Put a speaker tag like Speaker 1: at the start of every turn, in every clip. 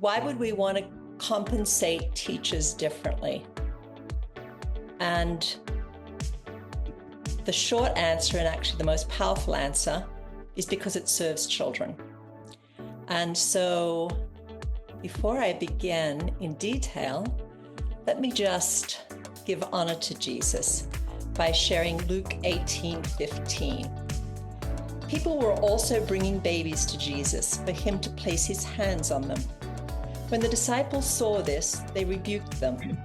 Speaker 1: why would we want to compensate teachers differently? And the short answer, and actually the most powerful answer, is because it serves children. And so before I begin in detail, let me just give honor to Jesus by sharing Luke 18:15. People were also bringing babies to Jesus for him to place his hands on them. When the disciples saw this, they rebuked them.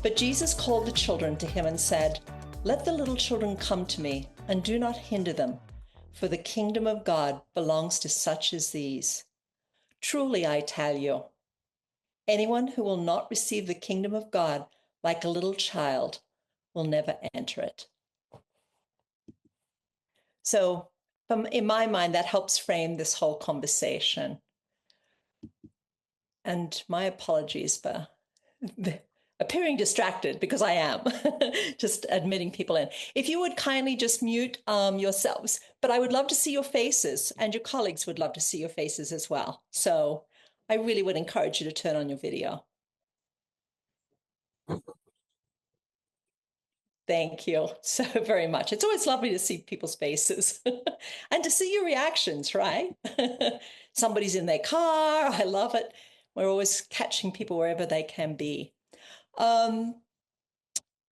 Speaker 1: But Jesus called the children to him and said, "Let the little children come to me, and do not hinder them, for the kingdom of God belongs to such as these. Truly, I tell you, anyone who will not receive the kingdom of God like a little child will never enter it." So, in my mind, that helps frame this whole conversation. And my apologies for appearing distracted, because I am just admitting people in. If you would kindly just mute yourselves, but I would love to see your faces, and your colleagues would love to see your faces as well. So I really would encourage you to turn on your video. Thank you so very much. It's always lovely to see people's faces and to see your reactions, right? Somebody's in their car. I love it. We're always catching people wherever they can be. So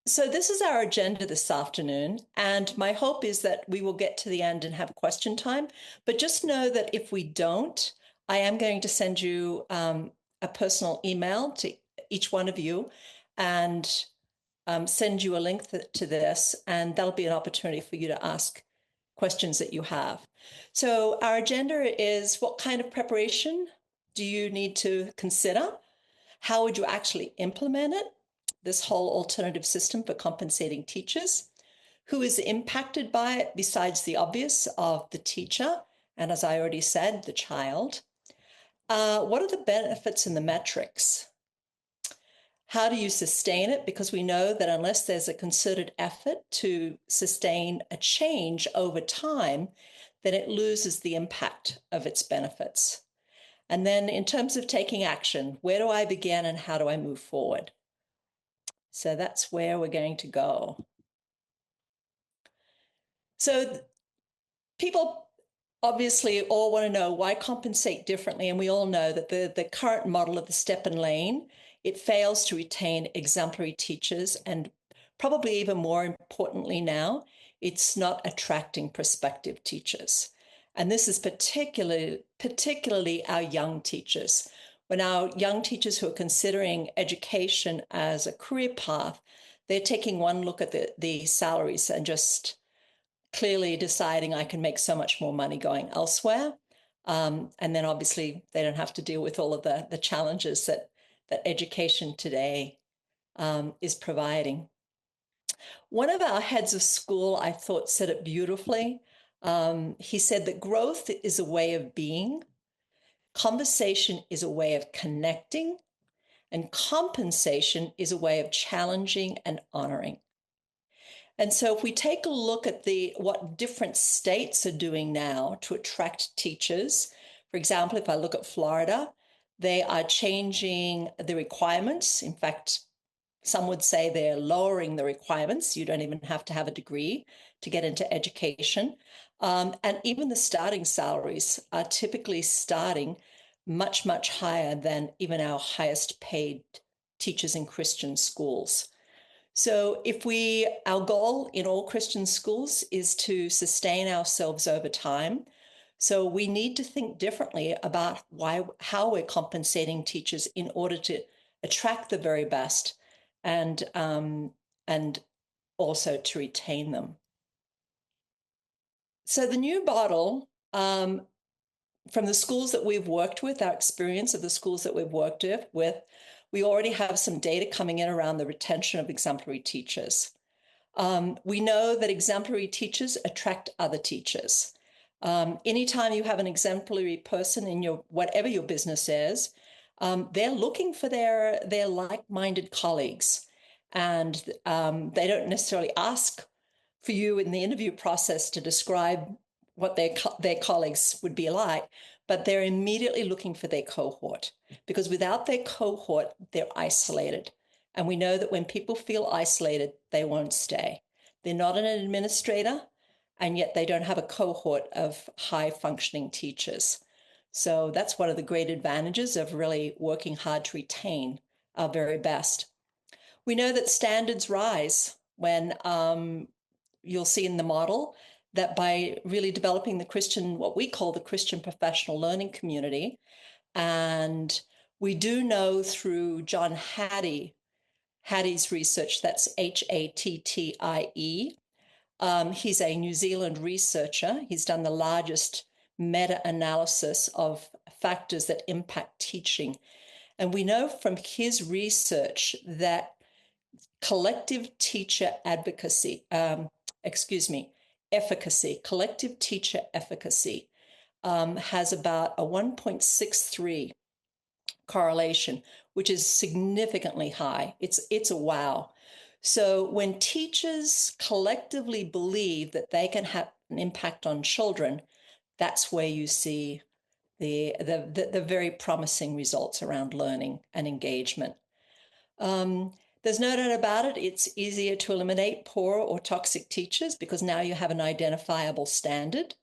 Speaker 1: this is our agenda this afternoon, and my hope is that we will get to the end and have question time. But just know that if we don't, I am going to send you a personal email to each one of you, and send you a link to this, and that'll be an opportunity for you to ask questions that you have. So our agenda is: what kind of preparation do you need to consider? How would you actually implement it, this whole alternative system for compensating teachers? Who is impacted by it besides the obvious of the teacher, and as I already said, the child? What are the benefits and the metrics? How do you sustain it? Because we know that unless there's a concerted effort to sustain a change over time, then it loses the impact of its benefits. And then in terms of taking action, where do I begin and how do I move forward? So that's where we're going to go. So people obviously all want to know why compensate differently. And we all know that the current model of the step and lane, it fails to retain exemplary teachers, and probably even more importantly now, it's not attracting prospective teachers. And this is particularly our young teachers. When our young teachers who are considering education as a career path, they're taking one look at the salaries and just clearly deciding I can make so much more money going elsewhere. And then obviously they don't have to deal with all of the challenges that education today is providing. One of our heads of school, I thought, said it beautifully. He said that growth is a way of being, conversation is a way of connecting, and compensation is a way of challenging and honoring. And so if we take a look at what different states are doing now to attract teachers, for example, if I look at Florida, they are changing the requirements. In fact, some would say they're lowering the requirements. You don't even have to have a degree to get into education. And even the starting salaries are typically starting much, much higher than even our highest paid teachers in Christian schools. So our goal in all Christian schools is to sustain ourselves over time. So we need to think differently about how we're compensating teachers in order to attract the very best and also to retain them. So the new model, from the schools that we've worked with, our experience of the schools that we've worked with, we already have some data coming in around the retention of exemplary teachers. We know that exemplary teachers attract other teachers. Anytime you have an exemplary person in whatever your business is, they're looking for their like-minded colleagues, and they don't necessarily ask for you in the interview process to describe what their colleagues would be like, but they're immediately looking for their cohort, because without their cohort, they're isolated. And we know that when people feel isolated, they won't stay. They're not an administrator, and yet they don't have a cohort of high functioning teachers. So that's one of the great advantages of really working hard to retain our very best. We know that standards rise when you'll see in the model that by really developing the Christian, what we call the Christian professional learning community, and we do know through John Hattie's research, that's Hattie. He's a New Zealand researcher. He's done the largest meta-analysis of factors that impact teaching. And we know from his research that collective teacher advocacy, collective teacher efficacy has about a 1.63 correlation, which is significantly high. It's a wow. So when teachers collectively believe that they can have an impact on children, that's where you see the very promising results around learning and engagement. There's no doubt about it. It's easier to eliminate poor or toxic teachers because now you have an identifiable standard.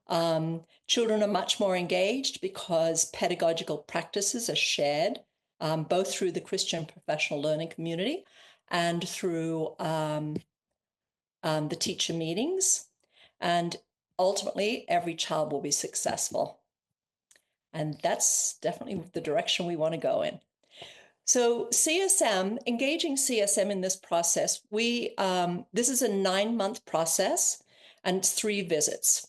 Speaker 1: Children are much more engaged because pedagogical practices are shared, both through the Christian professional learning community and through the teacher meetings. And ultimately, every child will be successful. And that's definitely the direction we want to go in. So CSM, engaging CSM in this process, this is a 9-month process and it's 3 visits.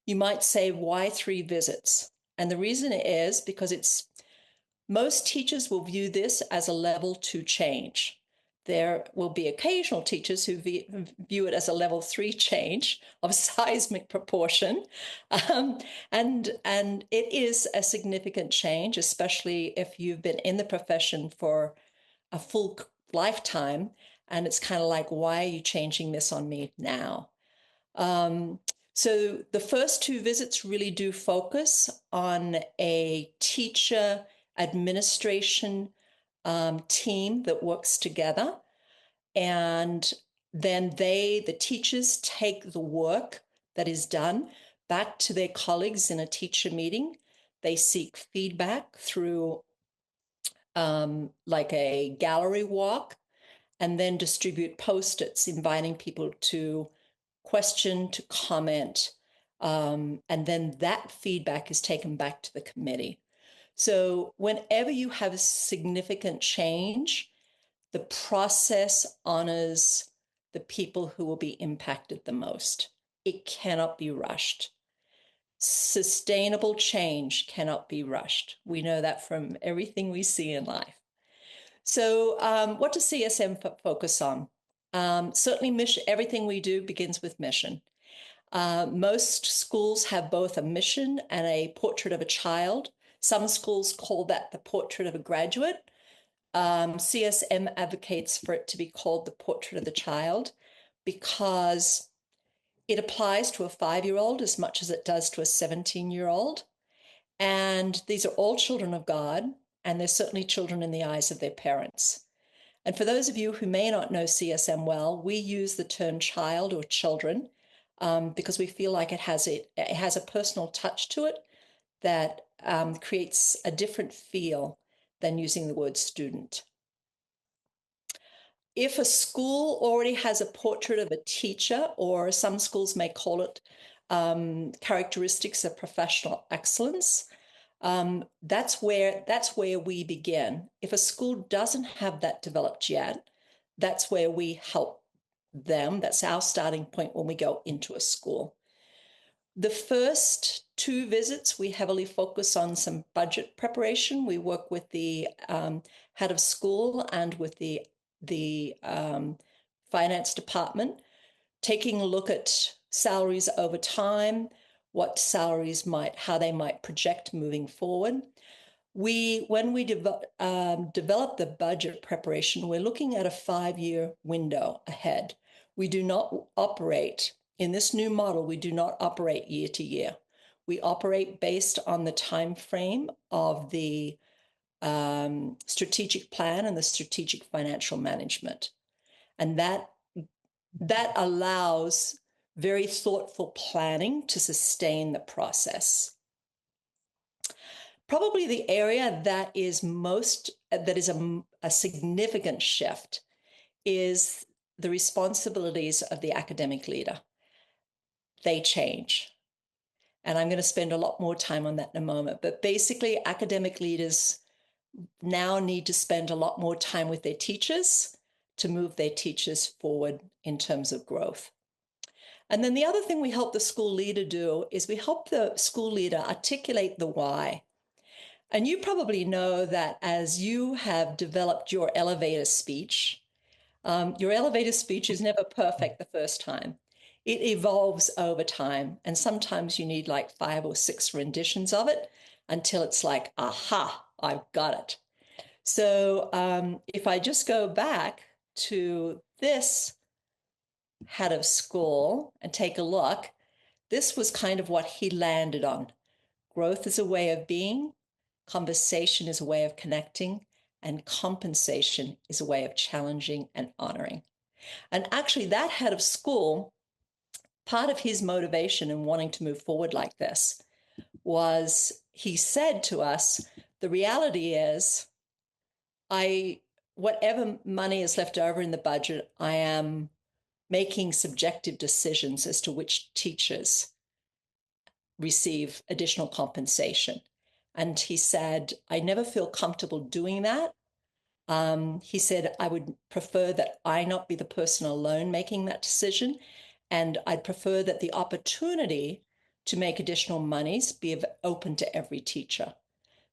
Speaker 1: You might say, why 3 visits? And the reason is because most teachers will view this as a level 2 change. There will be occasional teachers who view it as a level 3 change of seismic proportion. And it is a significant change, especially if you've been in the profession for a full lifetime. And it's kind of like, why are you changing this on me now? So the first 2 visits really do focus on a teacher administration team that works together. And then the teachers take the work that is done back to their colleagues in a teacher meeting. They seek feedback through like a gallery walk, and then distribute post-its inviting people to question, to comment. And then that feedback is taken back to the committee. So whenever you have a significant change, the process honors the people who will be impacted the most. It cannot be rushed. Sustainable change cannot be rushed. We know that from everything we see in life. So what does CSM focus on? Certainly mission. Everything we do begins with mission. Most schools have both a mission and a portrait of a child. Some schools call that the portrait of a graduate. CSM advocates for it to be called the portrait of the child because it applies to a 5-year-old as much as it does to a 17-year-old. And these are all children of God, and they're certainly children in the eyes of their parents. And for those of you who may not know CSM well, we use the term child or children because we feel like it has a personal touch to it that creates a different feel than using the word student. If a school already has a portrait of a teacher, or some schools may call it characteristics of professional excellence, that's where we begin. If a school doesn't have that developed yet, that's where we help them. That's our starting point when we go into a school. The first 2 visits, we heavily focus on some budget preparation. We work with the head of school and with the finance department, taking a look at salaries over time, how they might project moving forward. When we develop the budget preparation, we're looking at a 5-year window ahead. We do not operate in this new model. We do not operate year to year. We operate based on the time frame of the strategic plan and the strategic financial management. And that allows very thoughtful planning to sustain the process. Probably the area that is a significant shift is the responsibilities of the academic leader. They change. And I'm going to spend a lot more time on that in a moment. But basically, academic leaders now need to spend a lot more time with their teachers to move their teachers forward in terms of growth. And then the other thing we help the school leader do is we help the school leader articulate the why. And you probably know that as you have developed your elevator speech is never perfect the first time. It evolves over time. And sometimes you need like 5 or 6 renditions of it until it's like, aha, I've got it. So if I just go back to this head of school and take a look, this was kind of what he landed on. Growth is a way of being, conversation is a way of connecting, and compensation is a way of challenging and honoring. And actually, that head of school, part of his motivation in wanting to move forward like this was he said to us, the reality is, whatever money is left over in the budget, I am making subjective decisions as to which teachers receive additional compensation. And he said, I never feel comfortable doing that. He said, I would prefer that I not be the person alone making that decision. And I'd prefer that the opportunity to make additional monies be open to every teacher.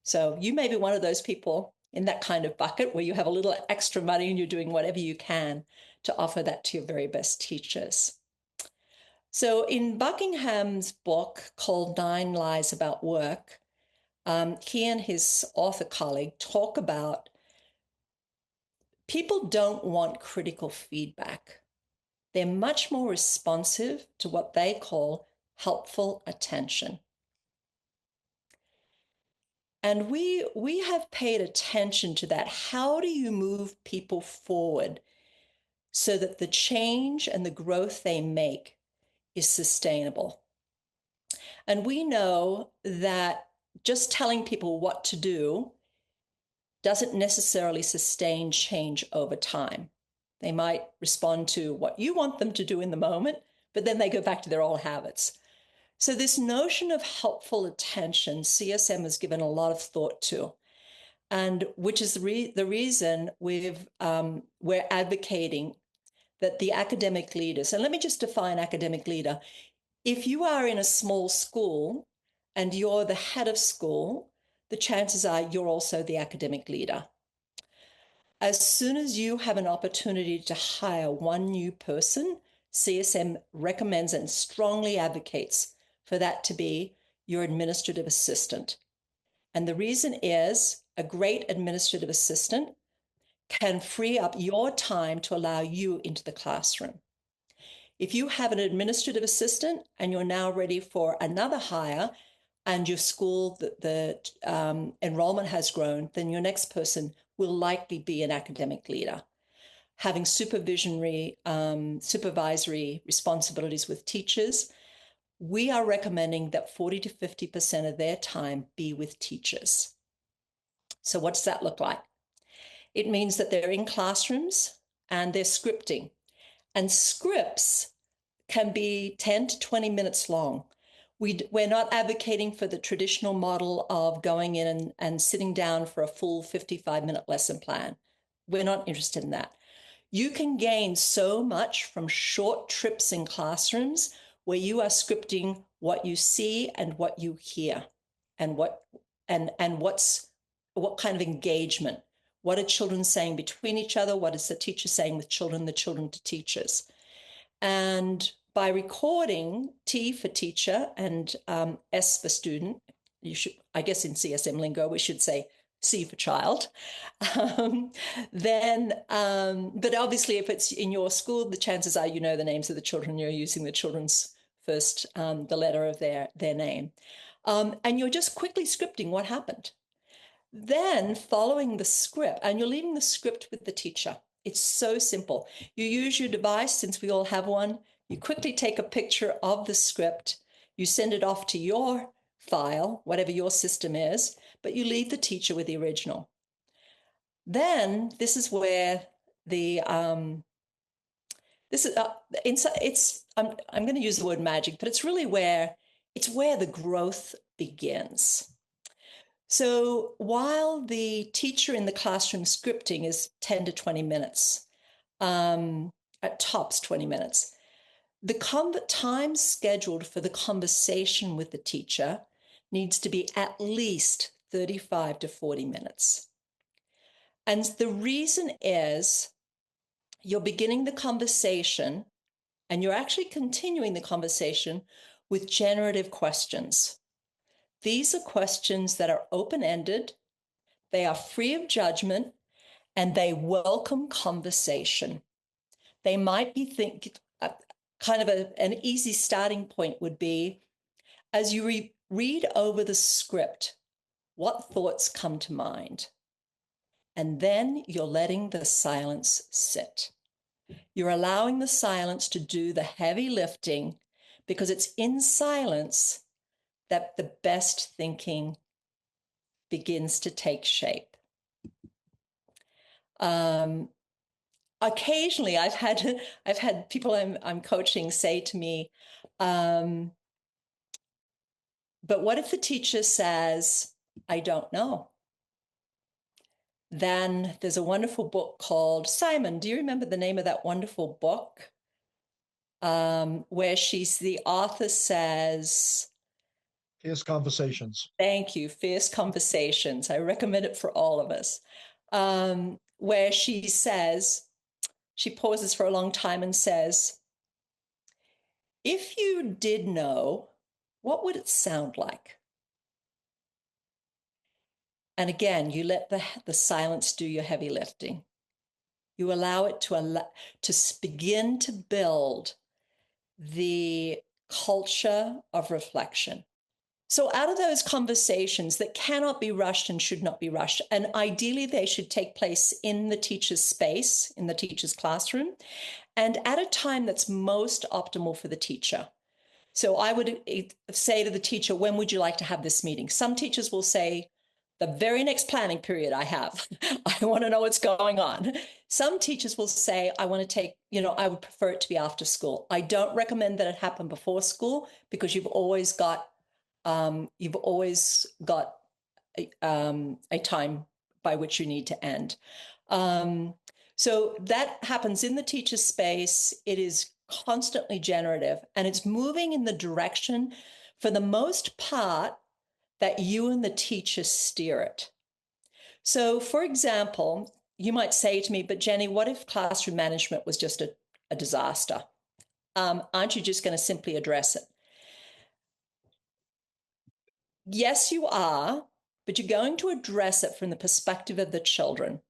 Speaker 1: So you may be one of those people in that kind of bucket where you have a little extra money and you're doing whatever you can to offer that to your very best teachers. So in Buckingham's book called 9 Lies About Work, he and his author colleague talk about people don't want critical feedback. They're much more responsive to what they call helpful attention. And we have paid attention to that. How do you move people forward so that the change and the growth they make is sustainable? And we know that just telling people what to do doesn't necessarily sustain change over time. They might respond to what you want them to do in the moment, but then they go back to their old habits. So this notion of helpful attention, CSM has given a lot of thought to, and which is the reason we're advocating that the academic leaders, and let me just define academic leader. If you are in a small school and you're the head of school, the chances are you're also the academic leader. As soon as you have an opportunity to hire one new person, CSM recommends and strongly advocates for that to be your administrative assistant. And the reason is a great administrative assistant can free up your time to allow you into the classroom. If you have an administrative assistant and you're now ready for another hire and your school, the enrollment has grown, then your next person will likely be an academic leader. Having supervisory responsibilities with teachers, we are recommending that 40 to 50% of their time be with teachers. So what does that look like? It means that they're in classrooms and they're scripting. And scripts can be 10 to 20 minutes long. We're not advocating for the traditional model of going in and sitting down for a full 55-minute lesson plan. We're not interested in that. You can gain so much from short trips in classrooms where you are scripting what you see and what you hear and what kind of engagement. What are children saying between each other? What is the teacher saying with children, the children to teachers? And by recording, T for teacher and S for student, I guess in CSM lingo, we should say C for child. But obviously if it's in your school, the chances are you know the names of the children, you're using the children's first, the letter of their name. And you're just quickly scripting what happened. Then following the script, and you're leaving the script with the teacher. It's so simple. You use your device, since we all have one. You quickly take a picture of the script. You send it off to your file, whatever your system is, but you leave the teacher with the original. Then this is where the this is it's I'm going to use the word magic, but it's really where the growth begins. So while the teacher in the classroom scripting is 10 to 20 minutes, at tops 20 minutes, the time scheduled for the conversation with the teacher needs to be at least 35 to 40 minutes. And the reason is you're beginning the conversation and you're actually continuing the conversation with generative questions. These are questions that are open-ended, they are free of judgment, and they welcome conversation. They might be kind of an easy starting point would be, as you read over the script, what thoughts come to mind? And then you're letting the silence sit. You're allowing the silence to do the heavy lifting, because it's in silence that the best thinking begins to take shape. Occasionally, I've had people I'm coaching say to me, but what if the teacher says, I don't know? Then there's a wonderful book called Simon. Do you remember the name of that wonderful book? Where the author says,
Speaker 2: Fierce Conversations.
Speaker 1: Thank you, Fierce Conversations. I recommend it for all of us. Where she says, she pauses for a long time and says, if you did know, what would it sound like? And again, you let the silence do your heavy lifting. You allow it to begin to build the culture of reflection. So out of those conversations that cannot be rushed and should not be rushed, and ideally they should take place in the teacher's space, in the teacher's classroom, and at a time that's most optimal for the teacher. So I would say to the teacher, when would you like to have this meeting? Some teachers will say, the very next planning period I have. I want to know what's going on. Some teachers will say, I want to take, I would prefer it to be after school. I don't recommend that it happen before school, because you've always got a time by which you need to end. So that happens in the teacher space. It is constantly generative, and it's moving in the direction, for the most part, that you and the teacher steer it. So, for example, you might say to me, but Jenny, what if classroom management was just a disaster? Aren't you just going to simply address it? Yes, you are, but you're going to address it from the perspective of the children.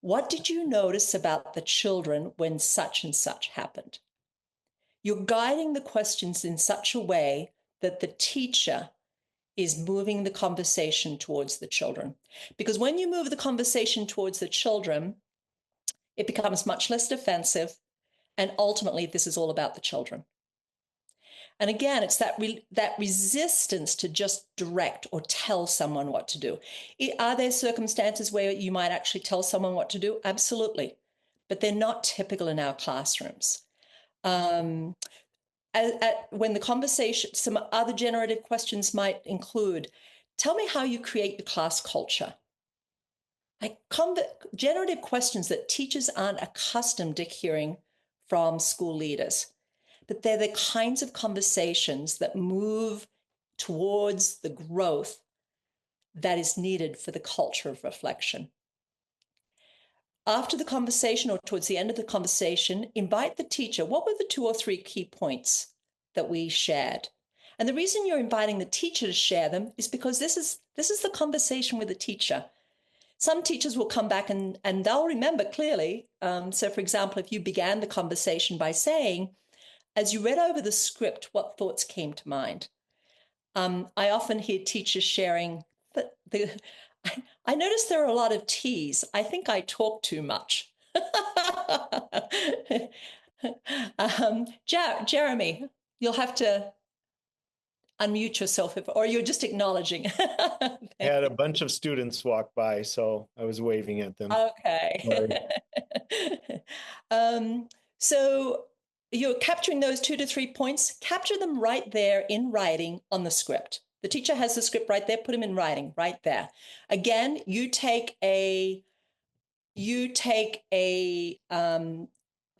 Speaker 1: What did you notice about the children when such and such happened? You're guiding the questions in such a way that the teacher is moving the conversation towards the children. Because when you move the conversation towards the children, it becomes much less defensive. And ultimately, this is all about the children. And again, it's that resistance to just direct or tell someone what to do. Are there circumstances where you might actually tell someone what to do? Absolutely. But they're not typical in our classrooms. When the conversation, some other generative questions might include, tell me how you create your class culture. Like generative questions that teachers aren't accustomed to hearing from school leaders. But they're the kinds of conversations that move towards the growth that is needed for the culture of reflection. After the conversation, or towards the end of the conversation, invite the teacher. What were the 2 or 3 key points that we shared? And the reason you're inviting the teacher to share them is because this is the conversation with the teacher. Some teachers will come back and they'll remember clearly. So, for example, if you began the conversation by saying, as you read over the script, what thoughts came to mind? I often hear teachers sharing that I notice there are a lot of T's. I think I talk too much. Jeremy, you'll have to unmute yourself or you're just acknowledging.
Speaker 3: I had a bunch of students walk by, so I was waving at them. Sorry.
Speaker 1: Okay. um, so you're capturing those 2 to 3 points, capture them right there in writing on the script. The teacher has the script right there, put them in writing right there. Again, you take a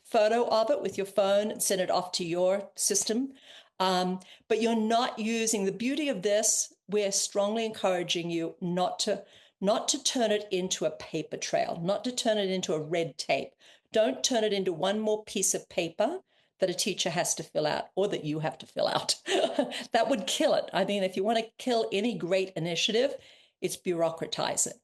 Speaker 1: photo of it with your phone and send it off to your system. But you're not using the beauty of this. We're strongly encouraging you not to turn it into a paper trail, not to turn it into a red tape. Don't turn it into one more piece of paper that a teacher has to fill out or that you have to fill out. That would kill it. I mean, if you want to kill any great initiative, it's bureaucratize it.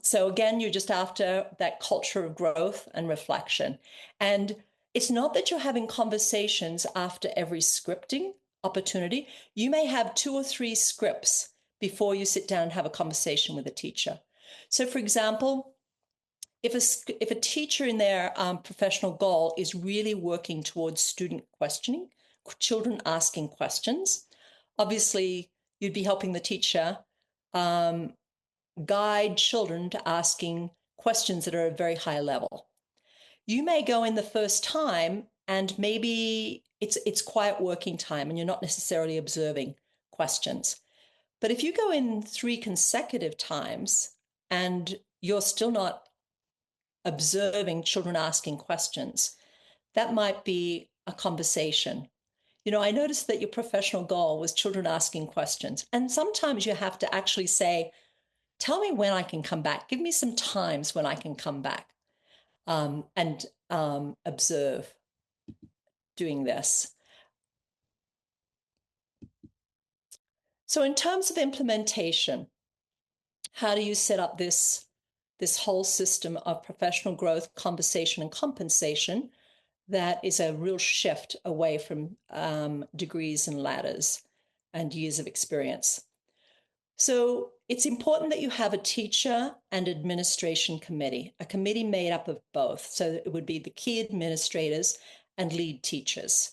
Speaker 1: So again, you're just after that culture of growth and reflection. And it's not that you're having conversations after every scripting opportunity. You may have 2 or 3 scripts before you sit down and have a conversation with a teacher. So for example, if a teacher in their professional goal is really working towards student questioning, children asking questions, obviously you'd be helping the teacher guide children to asking questions that are at a very high level. You may go in the first time and maybe it's quiet working time and you're not necessarily observing questions. But if you go in 3 consecutive times and you're still not observing children asking questions, that might be a conversation. I noticed that your professional goal was children asking questions. And sometimes you have to actually say, tell me when I can come back. Give me some times when I can come back and observe doing this. So in terms of implementation, how do you set up this whole system of professional growth, conversation, and compensation that is a real shift away from degrees and ladders and years of experience? So it's important that you have a teacher and administration committee, a committee made up of both. So it would be the key administrators and lead teachers.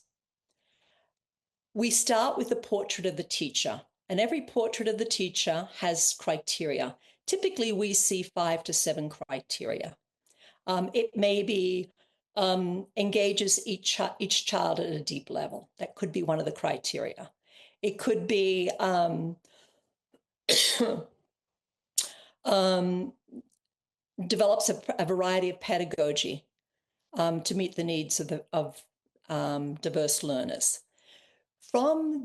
Speaker 1: We start with the portrait of the teacher, and every portrait of the teacher has criteria. Typically, we see 5 to 7 criteria. It may be engages each child at a deep level. That could be one of the criteria. It could be develops a variety of pedagogy to meet the needs of diverse learners. From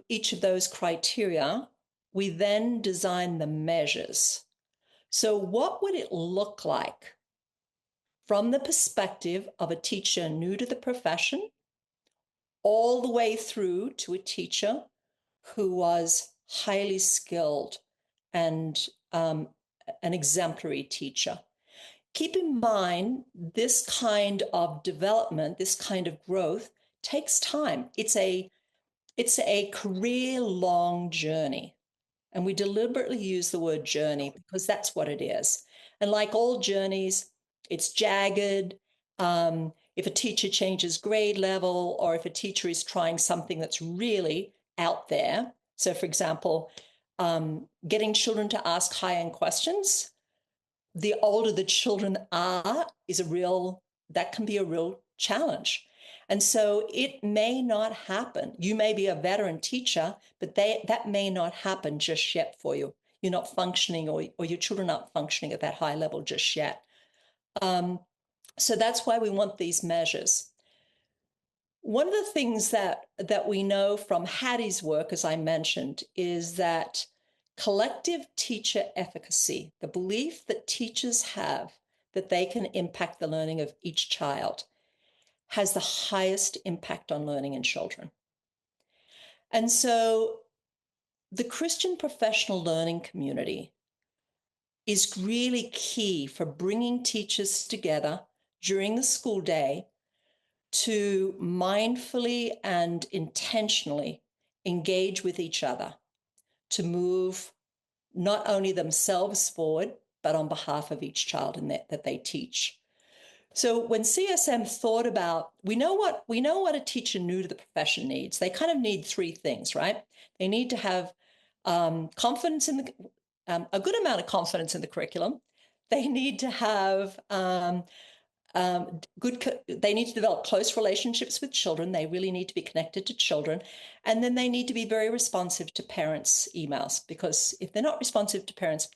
Speaker 1: each of those criteria, we then design the measures. So what would it look like from the perspective of a teacher new to the profession, all the way through to a teacher who was highly skilled and an exemplary teacher? Keep in mind, this kind of development, this kind of growth takes time. It's a career-long journey. And we deliberately use the word journey because that's what it is. And like all journeys, it's jagged. If a teacher changes grade level or if a teacher is trying something that's really out there. So for example, getting children to ask high-end questions, the older the children are that can be a real challenge. And so it may not happen. You may be a veteran teacher, but that may not happen just yet for you. You're not functioning or your children aren't functioning at that high level just yet. So that's why we want these measures. One of the things that we know from Hattie's work, as I mentioned, is that collective teacher efficacy, the belief that teachers have that they can impact the learning of each child, has the highest impact on learning in children. And so the Christian professional learning community is really key for bringing teachers together during the school day to mindfully and intentionally engage with each other to move not only themselves forward, but on behalf of each child in that they teach. So when CSM thought about, we know what a teacher new to the profession needs. They kind of need three things, right? They need to have confidence in a good amount of confidence in the curriculum. They need to have they need to develop close relationships with children. They really need to be connected to children. And then they need to be very responsive to parents' emails, because if they're not responsive to parents'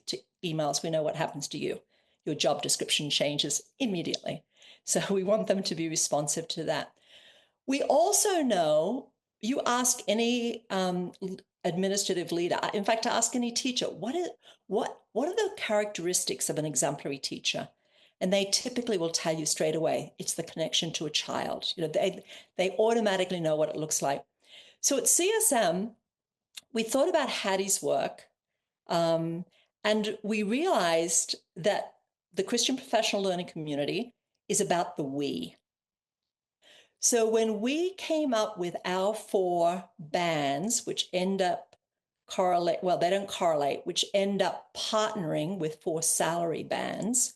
Speaker 1: emails, we know what happens to you. Your job description changes immediately. So we want them to be responsive to that. We also know, you ask any administrative leader, in fact, ask any teacher, what are the characteristics of an exemplary teacher? And they typically will tell you straight away, it's the connection to a child. They automatically know what it looks like. So at CSM, we thought about Hattie's work, and we realized that the Christian professional learning community is about the we. So when we came up with our 4 bands, which end up they don't correlate, which end up partnering with 4 salary bands,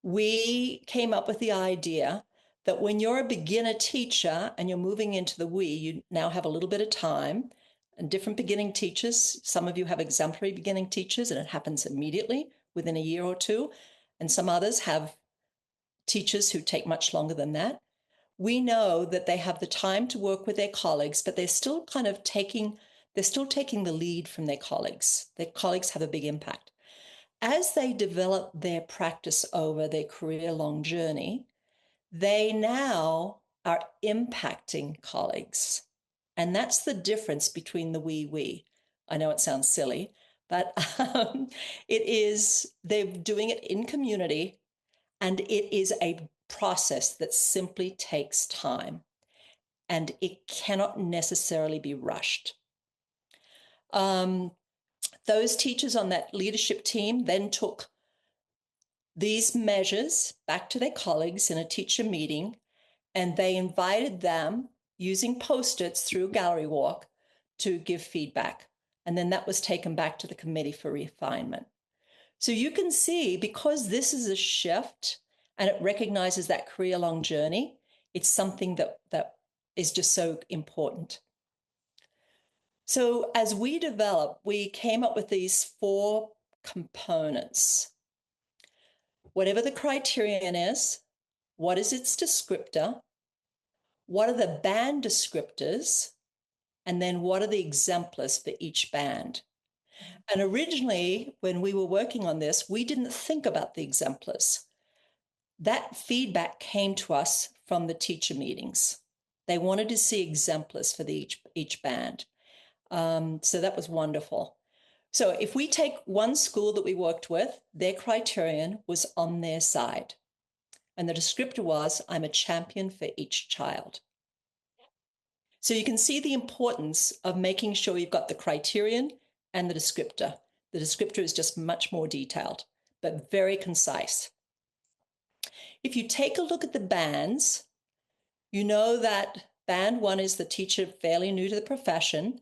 Speaker 1: we came up with the idea that when you're a beginner teacher and you're moving into the we, you now have a little bit of time, and different beginning teachers, some of you have exemplary beginning teachers and it happens immediately within a year or two, and some others have teachers who take much longer than that. We know that they have the time to work with their colleagues, but they're still taking the lead from their colleagues. Their colleagues have a big impact. As they develop their practice over their career-long journey, they now are impacting colleagues. And that's the difference between the we. I know it sounds silly, but they're doing it in community, and it is a process that simply takes time, and it cannot necessarily be rushed. Those teachers on that leadership team then took these measures back to their colleagues in a teacher meeting, and they invited them using Post-its through Gallery Walk to give feedback. And then that was taken back to the committee for refinement. So you can see, because this is a shift and it recognizes that career-long journey, it's something that is just so important. So as we developed, we came up with these 4 components. Whatever the criterion is, what is its descriptor? What are the band descriptors? And then what are the exemplars for each band? And originally, when we were working on this, we didn't think about the exemplars. That feedback came to us from the teacher meetings. They wanted to see exemplars for each band. So that was wonderful. So if we take one school that we worked with, their criterion was on their side. And the descriptor was, I'm a champion for each child. So you can see the importance of making sure you've got the criterion and the descriptor. The descriptor is just much more detailed, but very concise. If you take a look at the bands, you know that band 1 is the teacher fairly new to the profession.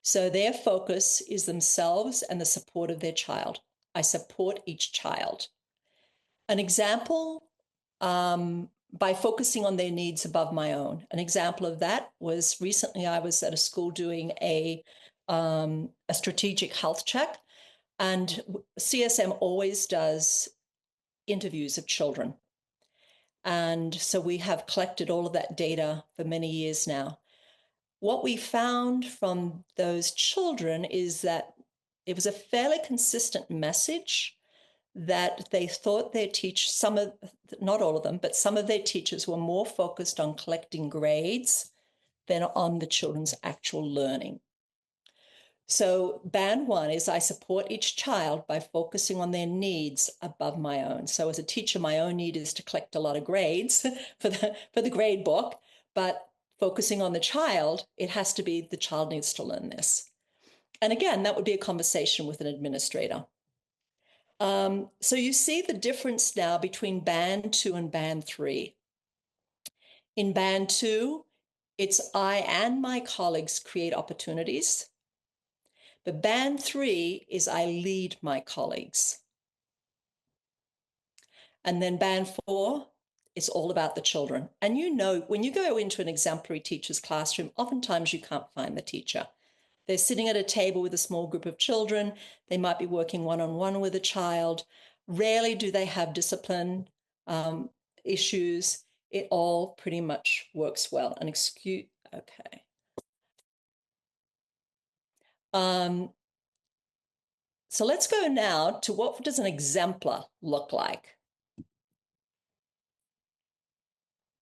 Speaker 1: So their focus is themselves and the support of their child. I support each child. An example, by focusing on their needs above my own. An example of that was recently I was at a school doing a strategic health check, and CSM always does interviews of children. And so we have collected all of that data for many years now. What we found from those children is that it was a fairly consistent message that they thought their not all of them, but some of their teachers were more focused on collecting grades than on the children's actual learning. So band 1 is I support each child by focusing on their needs above my own. So as a teacher, my own need is to collect a lot of grades for the grade book, but focusing on the child, it has to be the child needs to learn this. And again, that would be a conversation with an administrator. So you see the difference now between band 2 and band 3. In band 2, it's I and my colleagues create opportunities. But band 3 is I lead my colleagues. And then band 4 is all about the children. And you know, when you go into an exemplary teacher's classroom, oftentimes you can't find the teacher. They're sitting at a table with a small group of children. They might be working one-on-one with a child. Rarely do they have discipline issues. It all pretty much works well. And okay. So let's go now to what does an exemplar look like?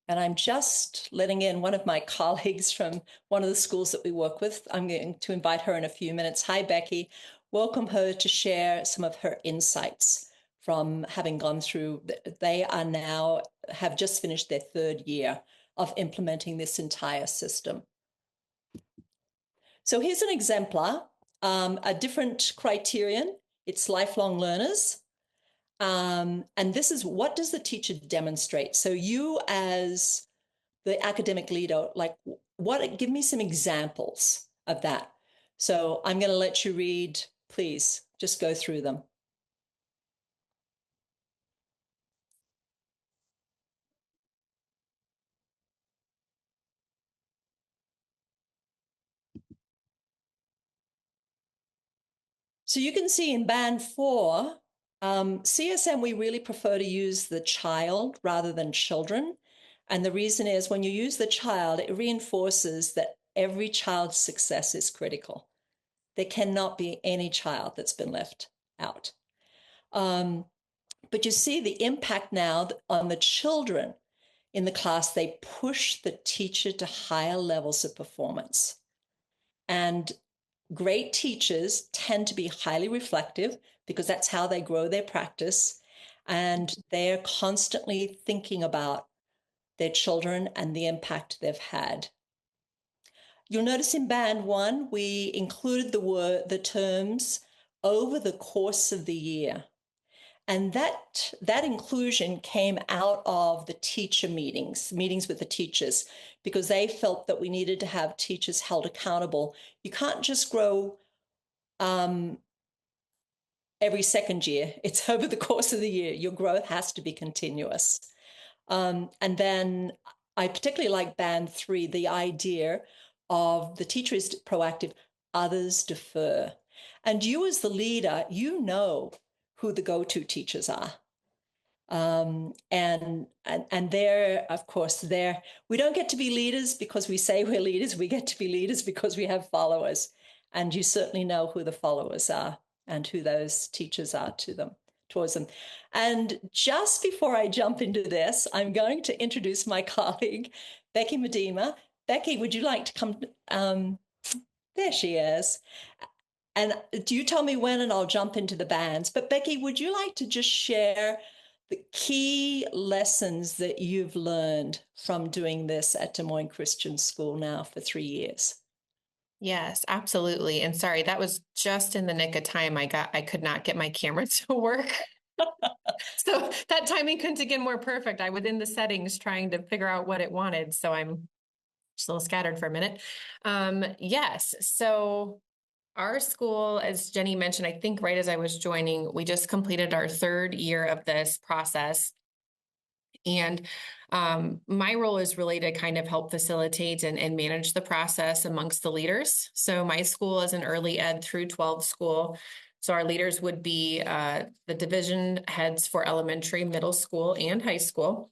Speaker 1: And I'm just letting in one of my colleagues from one of the schools that we work with. I'm going to invite her in a few minutes. Hi, Becky. Welcome her to share some of her insights from having gone through. They are now, have just finished their 3rd year of implementing this entire system. So here's an exemplar, a different criterion. It's lifelong learners. And this is, what does the teacher demonstrate? So you as the academic leader, like give me some examples of that. So I'm going to let you read, please, just go through them. So you can see in band 4, CSM, we really prefer to use the child rather than children. And the reason is when you use the child, it reinforces that every child's success is critical. There cannot be any child that's been left out. But you see the impact now on the children in the class. They push the teacher to higher levels of performance. And great teachers tend to be highly reflective because that's how they grow their practice. And they're constantly thinking about their children and the impact they've had. You'll notice in band 1, we included the terms over the course of the year. And that inclusion came out of the teacher meetings with the teachers, because they felt that we needed to have teachers held accountable. You can't just grow every 2nd year. It's over the course of the year. Your growth has to be continuous. And then I particularly like band 3, the idea of the teacher is proactive, others defer. And you as the leader, you know who the go-to teachers are. And they're, of course, we don't get to be leaders because we say we're leaders. We get to be leaders because we have followers. And you certainly know who the followers are and who those teachers are towards them. And just before I jump into this, I'm going to introduce my colleague, Becky Medema. Becky, would you like to come? There she is. And do you tell me when, and I'll jump into the bands. But Becky, would you like to just share the key lessons that you've learned from doing this at Des Moines Christian School now for 3 years?
Speaker 4: Yes, absolutely. And sorry, that was just in the nick of time. I could not get my camera to work. So that timing couldn't have been more perfect. I was in the settings trying to figure out what it wanted. So I'm just a little scattered for a minute. Yes. So our school, as Jenny mentioned, I think right as I was joining, we just completed our 3rd year of this process. And my role is really to kind of help facilitate and manage the process amongst the leaders. So my school is an early ed through 12 school. So our leaders would be the division heads for elementary, middle school, and high school.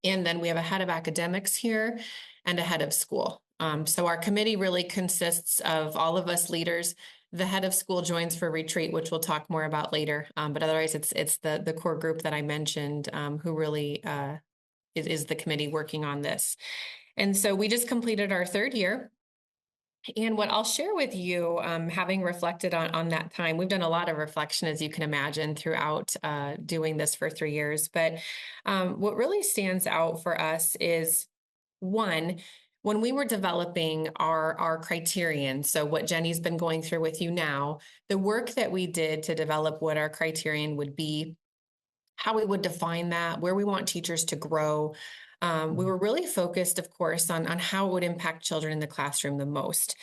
Speaker 4: And then we have a head of academics here and a head of school. So our committee really consists of all of us leaders. The head of school joins for retreat, which we'll talk more about later. But otherwise, it's the core group that I mentioned who really is the committee working on this. And so we just completed our 3rd year. And what I'll share with you, having reflected on that time, we've done a lot of reflection, as you can imagine, throughout doing this for 3 years. But what really stands out for us is, one, when we were developing our criterion, so what Jenny's been going through with you now, the work that we did to develop what our criterion would be, how we would define that, where we want teachers to grow, we were really focused, of course, on how it would impact children in the classroom the most.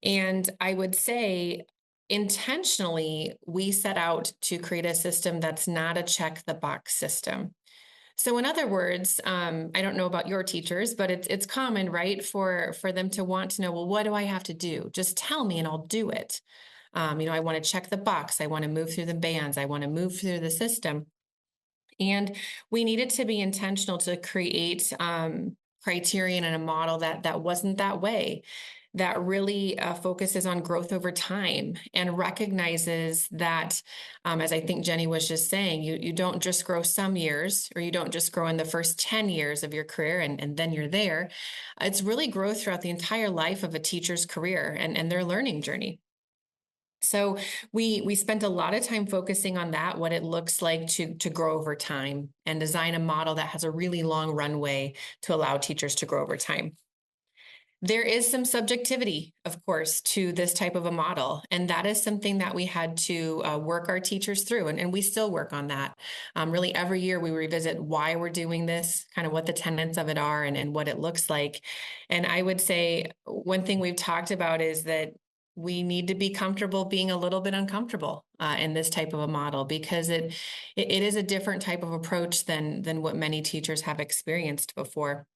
Speaker 4: And I would say intentionally, we set out to create a system that's not a check the box system. So in other words, I don't know about your teachers, but it's common, right, for them to want to know, well, what do I have to do? Just tell me and I'll do it. I want to check the box. I want to move through the bands. I want to move through the system. And we needed to be intentional to create criterion and a model that wasn't that way, that really focuses on growth over time and recognizes that, as I think Jenny was just saying, you don't just grow some years, or you don't just grow in the first 10 years of your career and then you're there. It's really growth throughout the entire life of a teacher's career and their learning journey. So we spent a lot of time focusing on that, what it looks like to grow over time, and design a model that has a really long runway to allow teachers to grow over time. There is some subjectivity, of course, to this type of a model, and that is something that we had to work our teachers through, and we still work on that. Really, every year we revisit why we're doing this, kind of what the tenets of it are, and what it looks like. And I would say one thing we've talked about is that we need to be comfortable being a little bit uncomfortable in this type of a model, because it is a different type of approach than what many teachers have experienced before.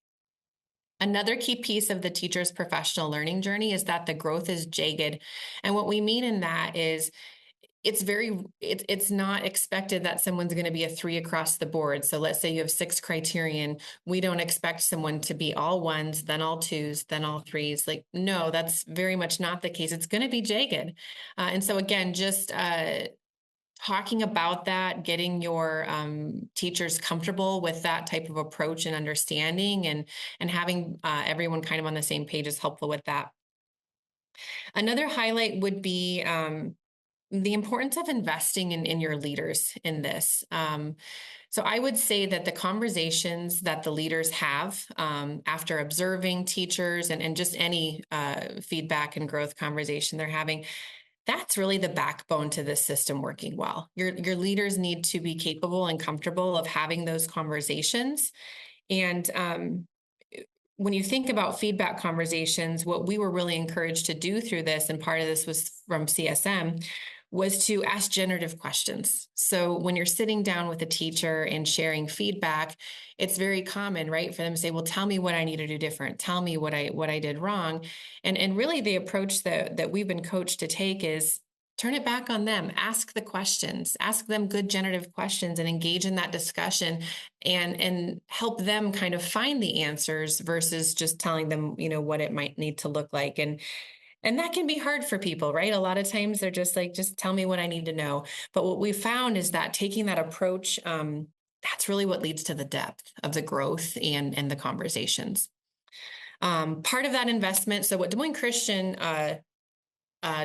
Speaker 4: Another key piece of the teacher's professional learning journey is that the growth is jagged. And what we mean in that is it's not expected that someone's going to be a 3 across the board. So let's say you have 6 criterion. We don't expect someone to be all 1s, then all 2s, then all 3s. Like, no, that's very much not the case. It's going to be jagged. And so again, just talking about that, getting your teachers comfortable with that type of approach and understanding, and having everyone kind of on the same page is helpful with that. Another highlight would be the importance of investing in your leaders in this. So I would say that the conversations that the leaders have after observing teachers and just any feedback and growth conversation they're having, that's really the backbone to this system working well. Your leaders need to be capable and comfortable of having those conversations. And when you think about feedback conversations, what we were really encouraged to do through this, and part of this was from CSM, was to ask generative questions. So when you're sitting down with a teacher and sharing feedback, it's very common, right, for them to say, well, tell me what I need to do different. Tell me what I did wrong. And really the approach that we've been coached to take is turn it back on them. Ask the questions, ask them good generative questions, and engage in that discussion and help them kind of find the answers versus just telling them, what it might need to look like. And that can be hard for people, right? A lot of times they're just like, just tell me what I need to know. But what we found is that taking that approach, that's really what leads to the depth of the growth and the conversations. Part of that investment, so what Des Moines Christian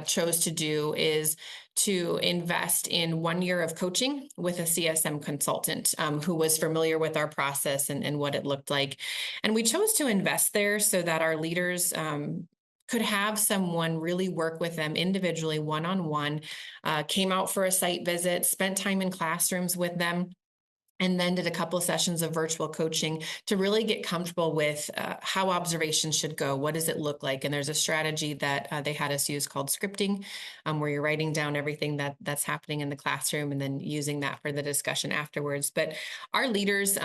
Speaker 4: chose to do is to invest in 1 year of coaching with a CSM consultant who was familiar with our process and what it looked like. And we chose to invest there so that our leaders could have someone really work with them individually, one-on-one, came out for a site visit, spent time in classrooms with them, and then did a couple of sessions of virtual coaching to really get comfortable with how observations should go. What does it look like? And there's a strategy that they had us use called scripting, where you're writing down everything that's happening in the classroom and then using that for the discussion afterwards. But our leaders,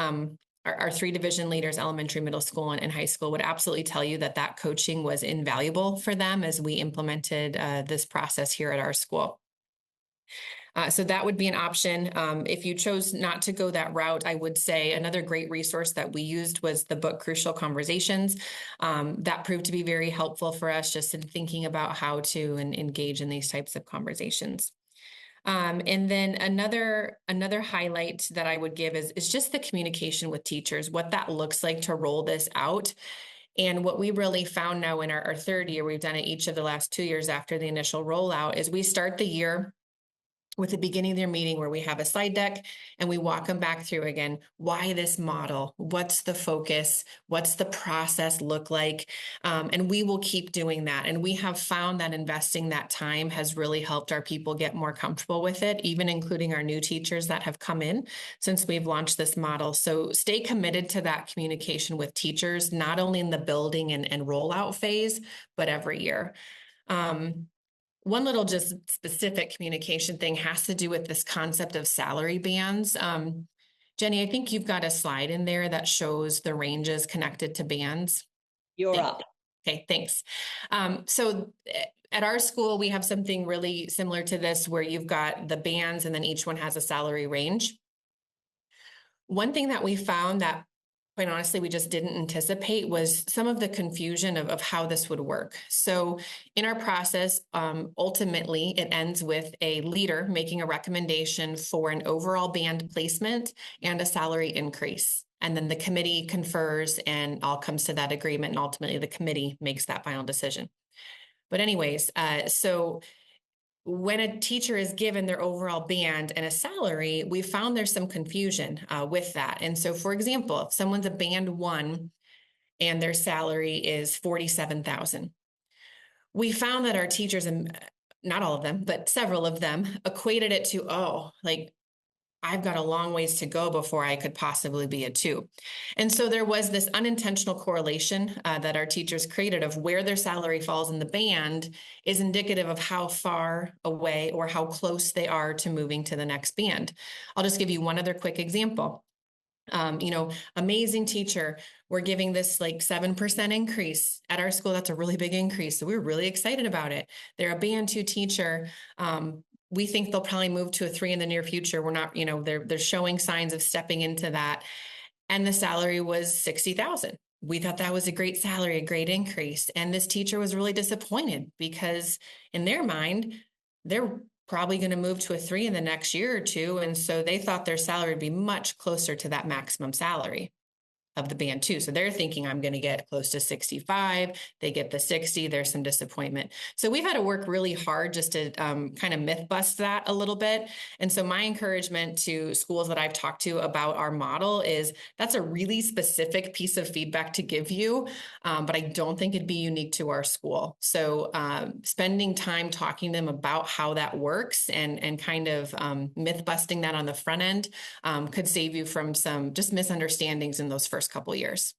Speaker 4: our 3 division leaders, elementary, middle school, and high school, would absolutely tell you that coaching was invaluable for them as we implemented this process here at our school. So that would be an option. If you chose not to go that route, I would say another great resource that we used was the book Crucial Conversations. That proved to be very helpful for us just in thinking about how to engage in these types of conversations. And then another highlight that I would give is just the communication with teachers, what that looks like to roll this out. And what we really found now in our 3rd year, we've done it each of the last 2 years after the initial rollout, is we start the year with the beginning of their meeting where we have a slide deck and we walk them back through again, why this model, what's the focus, what's the process look like, and we will keep doing that. And we have found that investing that time has really helped our people get more comfortable with it, even including our new teachers that have come in since we've launched this model. So stay committed to that communication with teachers, not only in the building and rollout phase, but every year. One little just specific communication thing has to do with this concept of salary bands. Jenny, I think you've got a slide in there that shows the ranges connected to bands.
Speaker 1: You're up.
Speaker 4: Okay, thanks. So at our school, we have something really similar to this where you've got the bands and then each one has a salary range. One thing that we found that, quite honestly, we just didn't anticipate was some of the confusion of how this would work. So in our process, ultimately, it ends with a leader making a recommendation for an overall band placement and a salary increase. And then the committee confers and all comes to that agreement. And ultimately, the committee makes that final decision. But anyways, so when a teacher is given their overall band and a salary, we found there's some confusion with that. And so, for example, if someone's a band 1 and their salary is $47,000, we found that our teachers, and not all of them, but several of them, equated it to, oh, like, I've got a long ways to go before I could possibly be a 2. And so there was this unintentional correlation that our teachers created of where their salary falls in the band is indicative of how far away or how close they are to moving to the next band. I'll just give you one other quick example. Amazing teacher. We're giving this like 7% increase at our school. That's a really big increase. So we're really excited about it. They're a band 2 teacher. We think they'll probably move to a 3 in the near future. We're not, they're showing signs of stepping into that. And the salary was $60,000. We thought that was a great salary, a great increase. And this teacher was really disappointed because in their mind, they're probably going to move to a 3 in the next year or 2. And so they thought their salary would be much closer to that maximum salary of the band 2. So they're thinking I'm going to get close to 65. They get the 60. There's some disappointment. So we've had to work really hard just to kind of myth bust that a little bit. And so my encouragement to schools that I've talked to about our model is that's a really specific piece of feedback to give you, but I don't think it'd be unique to our school. So spending time talking to them about how that works and kind of myth busting that on the front end could save you from some just misunderstandings in those first couple years.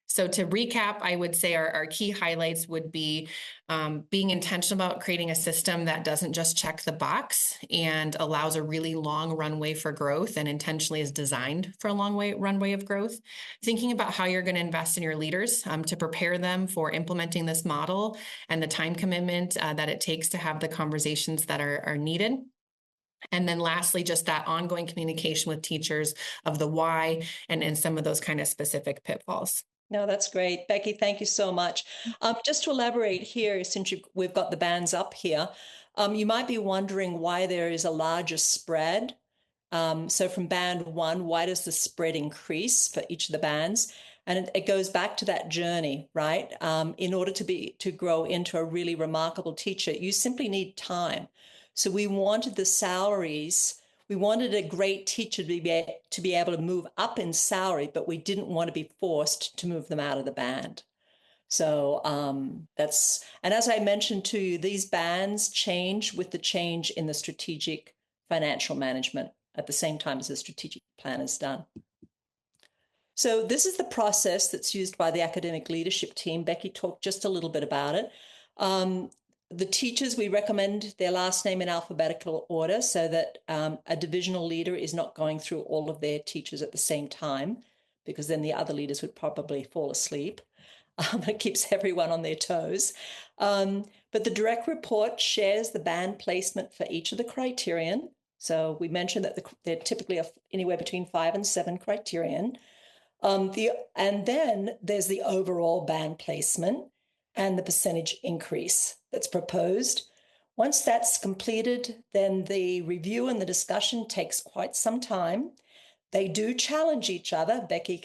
Speaker 4: So to recap, I would say our key highlights would be being intentional about creating a system that doesn't just check the box and allows a really long runway for growth and intentionally is designed for a long runway of growth. Thinking about how you're going to invest in your leaders to prepare them for implementing this model and the time commitment that it takes to have the conversations that are needed. And then lastly, just that ongoing communication with teachers of the why and some of those kind of specific pitfalls.
Speaker 1: No, that's great. Becky, thank you so much. Just to elaborate here, since we've got the bands up here, you might be wondering why there is a larger spread. So from band 1, why does the spread increase for each of the bands? And it goes back to that journey, right? In order to grow into a really remarkable teacher, you simply need time. So we wanted the salaries. We wanted a great teacher to be able to move up in salary, but we didn't want to be forced to move them out of the band. So and as I mentioned to you, these bands change with the change in the strategic financial management at the same time as the strategic plan is done. So this is the process that's used by the academic leadership team. Becky talked just a little bit about it. The teachers, we recommend their last name in alphabetical order so that a divisional leader is not going through all of their teachers at the same time, because then the other leaders would probably fall asleep. It keeps everyone on their toes. But the direct report shares the band placement for each of the criterion. So we mentioned that they're typically anywhere between 5 and 7 criterion. And then there's the overall band placement and the percentage increase that's proposed. Once that's completed, then the review and the discussion takes quite some time. They do challenge each other. Becky,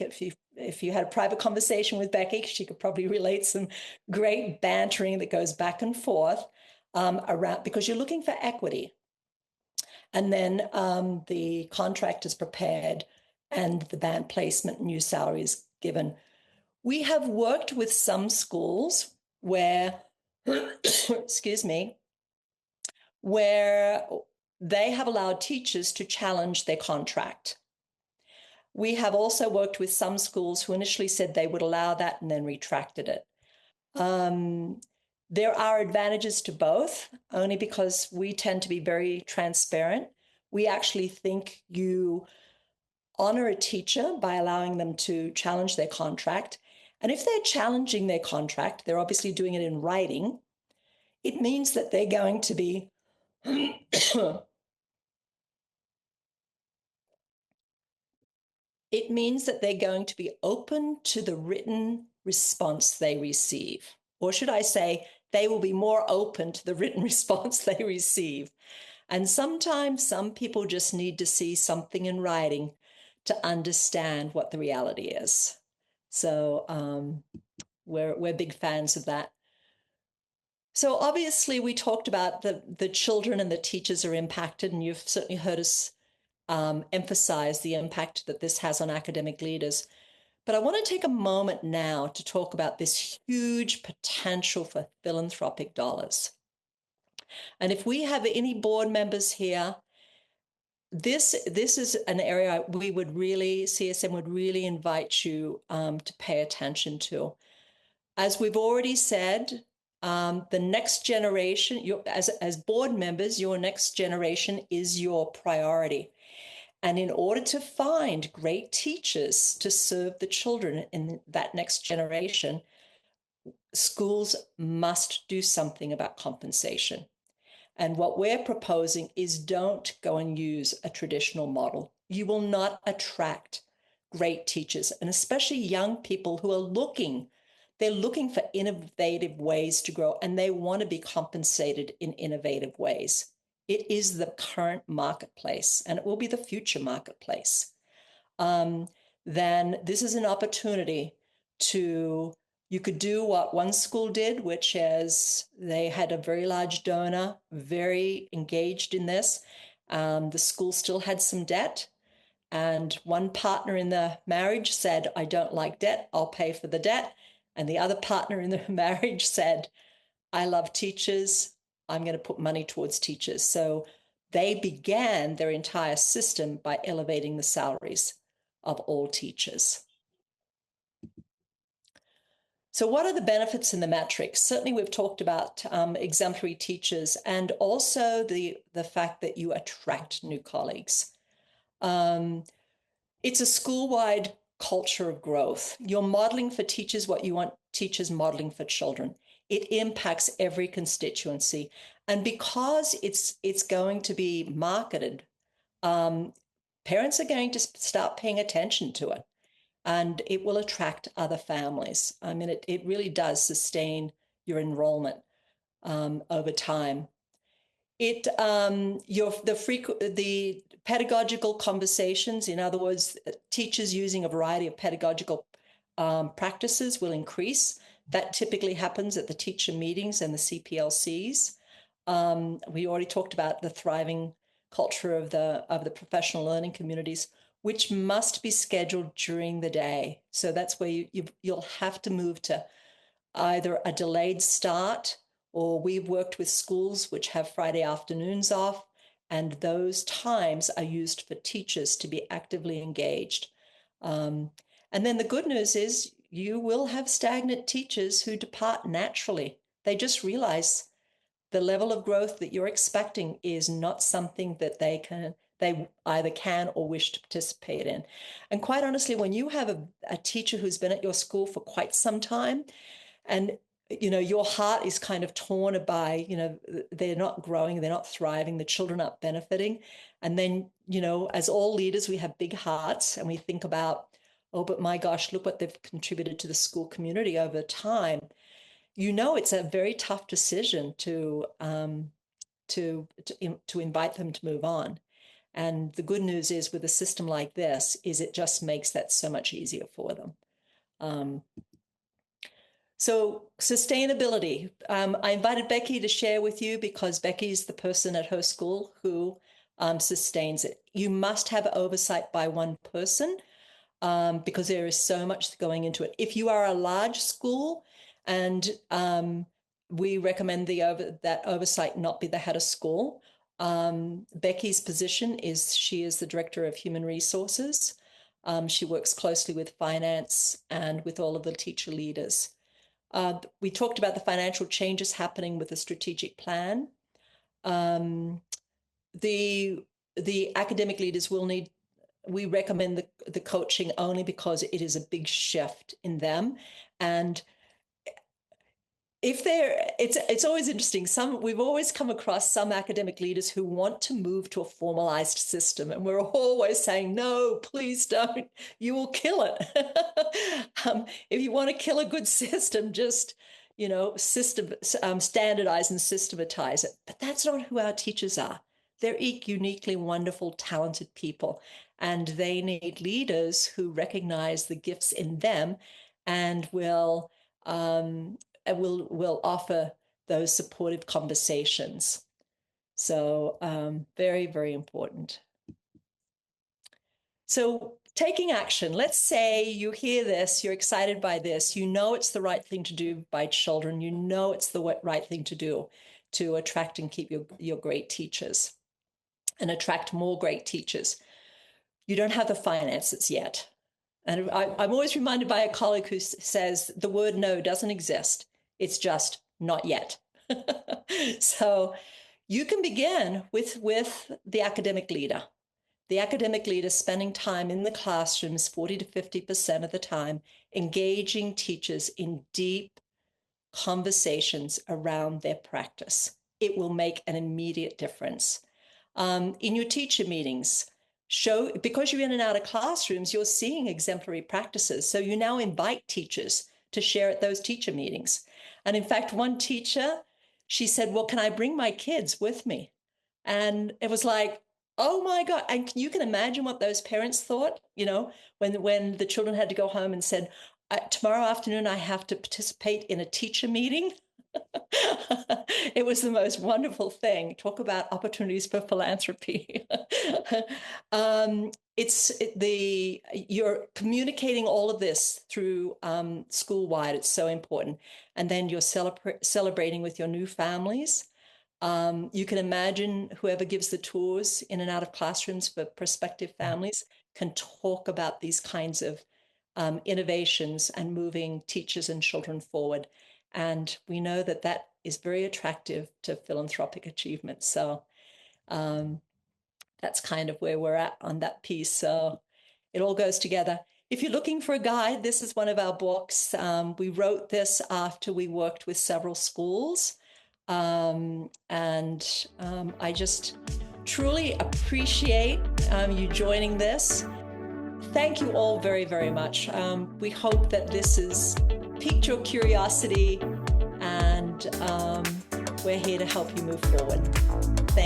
Speaker 1: if you had a private conversation with Becky, she could probably relate some great bantering that goes back and forth around, because you're looking for equity. And then the contract is prepared and the band placement, new salaries given. We have worked with some schools where, excuse me, where they have allowed teachers to challenge their contract. We have also worked with some schools who initially said they would allow that and then retracted it. There are advantages to both, only because we tend to be very transparent. We actually think you honor a teacher by allowing them to challenge their contract. And if they're challenging their contract, they're obviously doing it in writing. It means that they're going to be it means that they're going to be open to the written response they receive. Or should I say, they will be more open to the written response they receive. And sometimes some people just need to see something in writing to understand what the reality is. So we're big fans of that. So obviously we talked about the children and the teachers are impacted, and you've certainly heard us emphasize the impact that this has on academic leaders. But I want to take a moment now to talk about this huge potential for philanthropic dollars. And if we have any board members here, this is an area we would really, CSM would really invite you to pay attention to. As we've already said, the next generation, as board members, your next generation is your priority. And in order to find great teachers to serve the children in that next generation, schools must do something about compensation. And what we're proposing is don't go and use a traditional model. You will not attract great teachers, and especially young people who are they're looking for innovative ways to grow, and they want to be compensated in innovative ways. It is the current marketplace, and it will be the future marketplace. Then this is an opportunity to, you could do what one school did, which is they had a very large donor, very engaged in this. The school still had some debt. And one partner in the marriage said, I don't like debt, I'll pay for the debt. And the other partner in the marriage said, I love teachers, I'm going to put money towards teachers. So they began their entire system by elevating the salaries of all teachers. So what are the benefits in the metrics? Certainly we've talked about exemplary teachers, and also the fact that you attract new colleagues. It's a school-wide culture of growth. You're modeling for teachers what you want teachers modeling for children. It impacts every constituency. And because it's going to be marketed, parents are going to start paying attention to it, and it will attract other families. I mean, it really does sustain your enrollment over time. The pedagogical conversations, in other words, teachers using a variety of pedagogical practices will increase. That typically happens at the teacher meetings and the CPLCs. We already talked about the thriving culture of the professional learning communities, which must be scheduled during the day. So that's where you'll have to move to either a delayed start, or we've worked with schools which have Friday afternoons off, and those times are used for teachers to be actively engaged. And then the good news is you will have stagnant teachers who depart naturally. They just realize the level of growth that you're expecting is not something that they either can or wish to participate in. And quite honestly, when you have a teacher who's been at your school for quite some time, and your heart is kind of torn by, they're not growing, they're not thriving, the children aren't benefiting. And then, as all leaders, we have big hearts and we think about, oh, but my gosh, look what they've contributed to the school community over time. It's a very tough decision to invite them to move on. And the good news is with a system like this is it just makes that so much easier for them. So sustainability, I invited Becky to share with you because Becky is the person at her school who sustains it. You must have oversight by one person because there is so much going into it. If you are a large school, and we recommend that oversight not be the head of school. Becky's position is she is the Director of Human Resources. She works closely with finance and with all of the teacher leaders. We talked about the financial changes happening with the strategic plan. The academic leaders will need, we recommend the coaching only because it is a big shift in them. And if it's always interesting. We've always come across some academic leaders who want to move to a formalized system, and we're always saying, no, please don't. You will kill it. If you want to kill a good system, just standardize and systematize it. But that's not who our teachers are. They're uniquely wonderful, talented people, and they need leaders who recognize the gifts in them and will offer those supportive conversations. So very, very important. So taking action, let's say you hear this, you're excited by this, you know it's the right thing to do by children, you know it's the right thing to do to attract and keep your great teachers and attract more great teachers. You don't have the finances yet. And I'm always reminded by a colleague who says the word no doesn't exist. It's just not yet. So you can begin with the academic leader. The academic leader spending time in the classrooms 40 to 50% of the time, engaging teachers in deep conversations around their practice. It will make an immediate difference. In your teacher meetings, because you're in and out of classrooms, you're seeing exemplary practices. So you now invite teachers to share at those teacher meetings. And in fact, one teacher, she said, well, can I bring my kids with me? And it was like, oh my God. And you can imagine what those parents thought, when the children had to go home and said, tomorrow afternoon, I have to participate in a teacher meeting. It was the most wonderful thing. Talk about opportunities for philanthropy. You're communicating all of this through school-wide. It's so important. And then you're celebrating with your new families. You can imagine whoever gives the tours in and out of classrooms for prospective families can talk about these kinds of innovations and moving teachers and children forward. And we know that is very attractive to philanthropic achievement. So that's kind of where we're at on that piece. So it all goes together. If you're looking for a guide, this is one of our books. We wrote this after we worked with several schools. I just truly appreciate you joining this. Thank you all very, very much. We hope that this has piqued your curiosity, and we're here to help you move forward. Thank you.